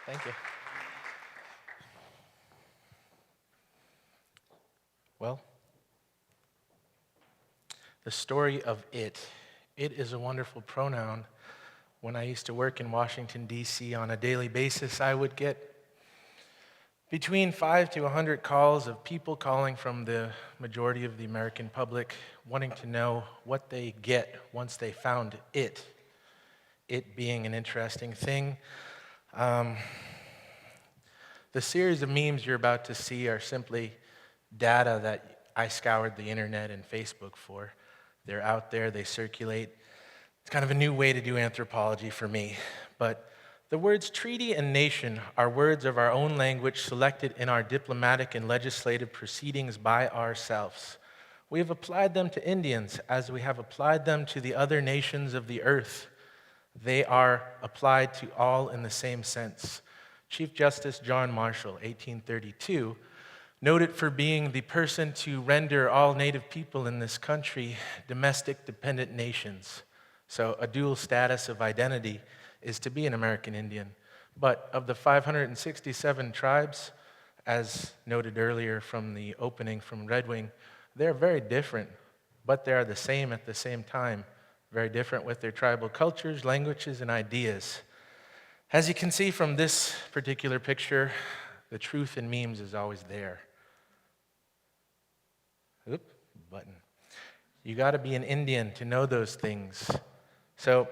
Thank you. Well, the story of it. It is a wonderful pronoun. When I used to work in Washington, D.C. on a daily basis, I would get between 5 to 100 calls of people calling from the majority of the American public wanting to know what they get once they found it. It being an interesting thing. The series of memes you're about to see are simply data that I scoured the internet and Facebook for. They're out there, they circulate. It's kind of a new way to do anthropology for me. But the words treaty and nation are words of our own language selected in our diplomatic and legislative proceedings by ourselves. We have applied them to Indians as we have applied them to the other nations of the earth. They are applied to all in the same sense. Chief Justice John Marshall, 1832, noted for being the person to render all native people in this country domestic dependent nations. So a dual status of identity is to be an American Indian. But of the 567 tribes, as noted earlier from the opening from Red Wing, they're very different, but they are the same at the same time. Very different with their tribal cultures, languages, and ideas. As you can see from this particular picture, the truth in memes is always there. Oop, button. You got to be an Indian to know those things. So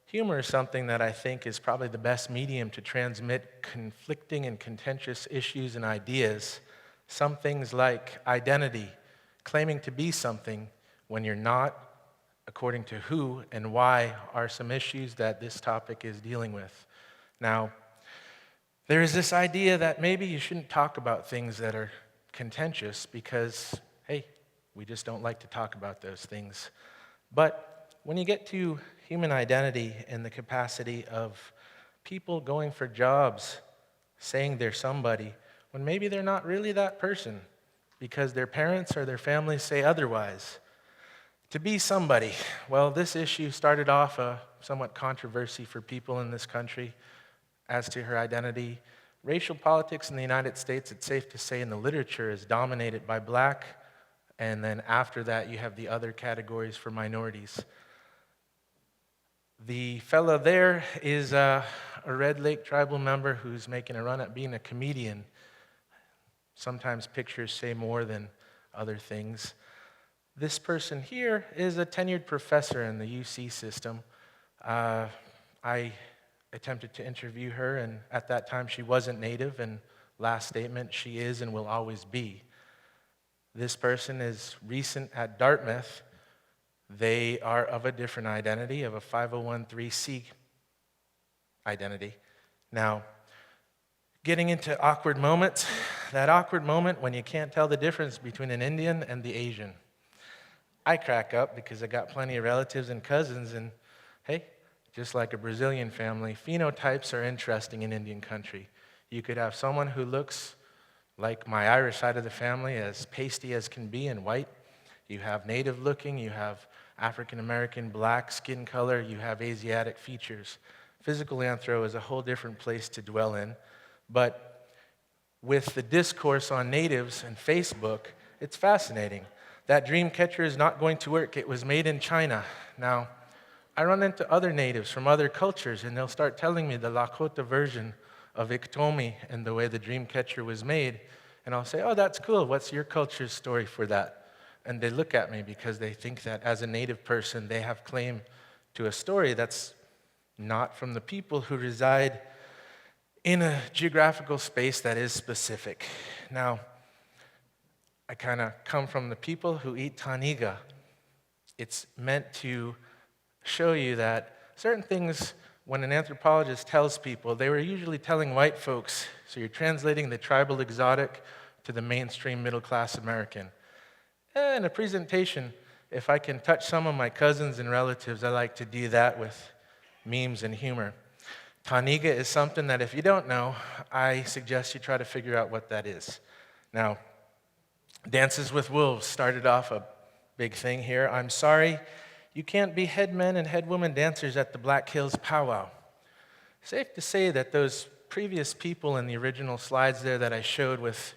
humor is something that I think is probably the best medium to transmit conflicting and contentious issues and ideas. Some things like identity, claiming to be something when you're not, according to who and why, are some issues that this topic is dealing with. Now, there is this idea that maybe you shouldn't talk about things that are contentious because, hey, we just don't like to talk about those things. But when you get to human identity and the capacity of people going for jobs, saying they're somebody, when maybe they're not really that person because their parents or their families say otherwise. To be somebody, well, this issue started off a somewhat controversy for people in this country as to her identity. Racial politics in the United States, it's safe to say in the literature, is dominated by black, and then after that you have the other categories for minorities. The fellow there is a Red Lake tribal member who's making a run at being a comedian. Sometimes pictures say more than other things. This person here is a tenured professor in the UC system. I attempted to interview her, and at that time she wasn't Native, and last statement, she is and will always be. This person is recent at Dartmouth. They are of a different identity, of a 501(c) identity. Now, getting into awkward moments, that awkward moment when you can't tell the difference between an Indian and the Asian. I crack up because I got plenty of relatives and cousins, and hey, just like a Brazilian family, phenotypes are interesting in Indian country. You could have someone who looks like my Irish side of the family, as pasty as can be and white. You have native looking, you have African American black skin color, you have Asiatic features. Physical anthro is a whole different place to dwell in, but with the discourse on natives and Facebook, it's fascinating. That dream catcher is not going to work. It was made in China. Now, I run into other natives from other cultures, and they'll start telling me the Lakota version of Iktomi and the way the dream catcher was made. And I'll say, oh, that's cool. What's your culture's story for that? And they look at me because they think that as a native person, they have claim to a story that's not from the people who reside in a geographical space that is specific. Now, I kind of come from the people who eat taniga. It's meant to show you that certain things, when an anthropologist tells people, they were usually telling white folks, so you're translating the tribal exotic to the mainstream middle-class American. In a presentation, if I can touch some of my cousins and relatives, I like to do that with memes and humor. Taniga is something that if you don't know, I suggest you try to figure out what that is. Now, Dances with Wolves started off a big thing here. I'm sorry, you can't be head men and head women dancers at the Black Hills powwow. Safe to say that those previous people in the original slides there that I showed with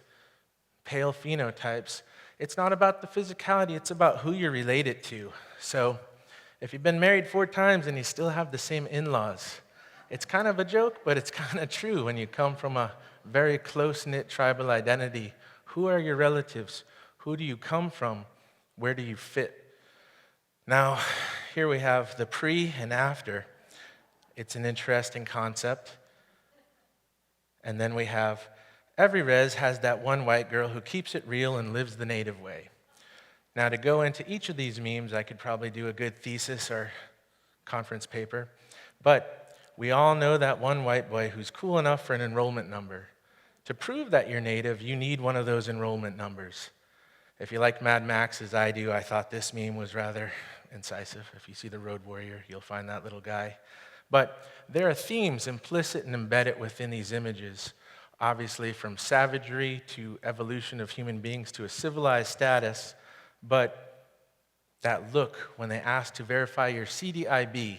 pale phenotypes, it's not about the physicality, it's about who you're related to. So if you've been married 4 times and you still have the same in-laws, it's kind of a joke, but it's kind of true when you come from a very close-knit tribal identity. Who are your relatives? Who do you come from? Where do you fit? Now, here we have the pre and after. It's an interesting concept. And then we have every res has that one white girl who keeps it real and lives the native way. Now, to go into each of these memes, I could probably do a good thesis or conference paper. But we all know that one white boy who's cool enough for an enrollment number. To prove that you're native, you need one of those enrollment numbers. If you like Mad Max as I do, I thought this meme was rather incisive. If you see the Road Warrior, you'll find that little guy. But there are themes implicit and embedded within these images, obviously from savagery to evolution of human beings to a civilized status. But that look when they ask to verify your CDIB,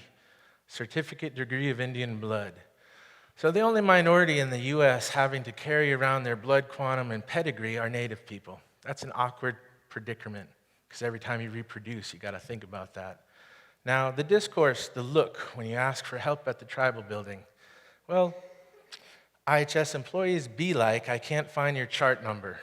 Certificate Degree of Indian Blood. So the only minority in the U.S. having to carry around their blood quantum and pedigree are Native people. That's an awkward predicament, because every time you reproduce, you got to think about that. Now, the discourse, the look, when you ask for help at the tribal building, well, IHS employees be like, I can't find your chart number.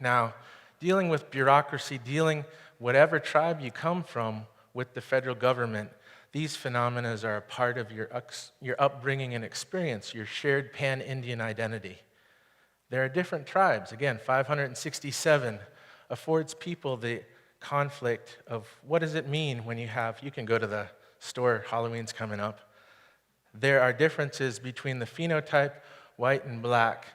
Now, dealing with bureaucracy, dealing whatever tribe you come from with the federal government, these phenomena are a part of your upbringing and experience, your shared pan-Indian identity. There are different tribes. Again, 567 affords people the conflict of what does it mean when you can go to the store, Halloween's coming up. There are differences between the phenotype, white and black.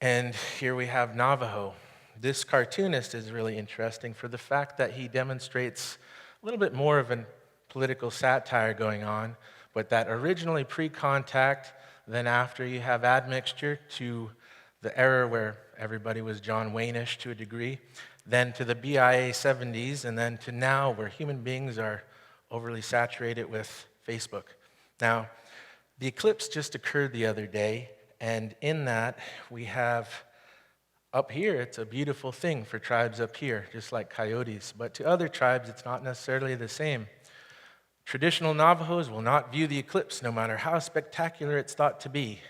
And here we have Navajo. This cartoonist is really interesting for the fact that he demonstrates a little bit more of a political satire going on, but that originally pre-contact, then after you have admixture to the era where everybody was John Wayne-ish to a degree, then to the BIA 70s, and then to now where human beings are overly saturated with Facebook. Now, the eclipse just occurred the other day, and in that we have up here, it's a beautiful thing for tribes up here, just like coyotes, but to other tribes, it's not necessarily the same. Traditional Navajos will not view the eclipse, no matter how spectacular it's thought to be.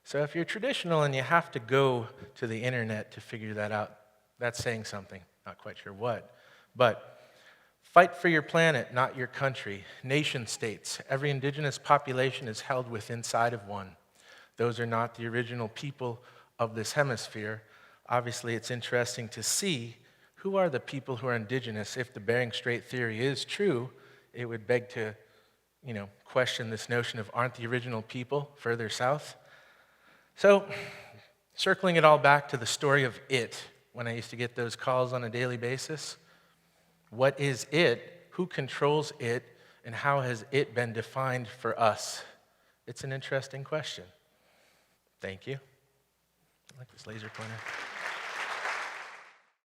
So if you're traditional and you have to go to the internet to figure that out, that's saying something, not quite sure what. But fight for your planet, not your country. Nation states, every indigenous population is held within inside of one. Those are not the original people of this hemisphere. Obviously, it's interesting to see who are the people who are indigenous. If the Bering Strait theory is true, it would beg to, question this notion of aren't the original people further south? So, circling it all back to the story of it, when I used to get those calls on a daily basis, what is it? Who controls it? And how has it been defined for us? It's an interesting question. Thank you. I like this laser pointer.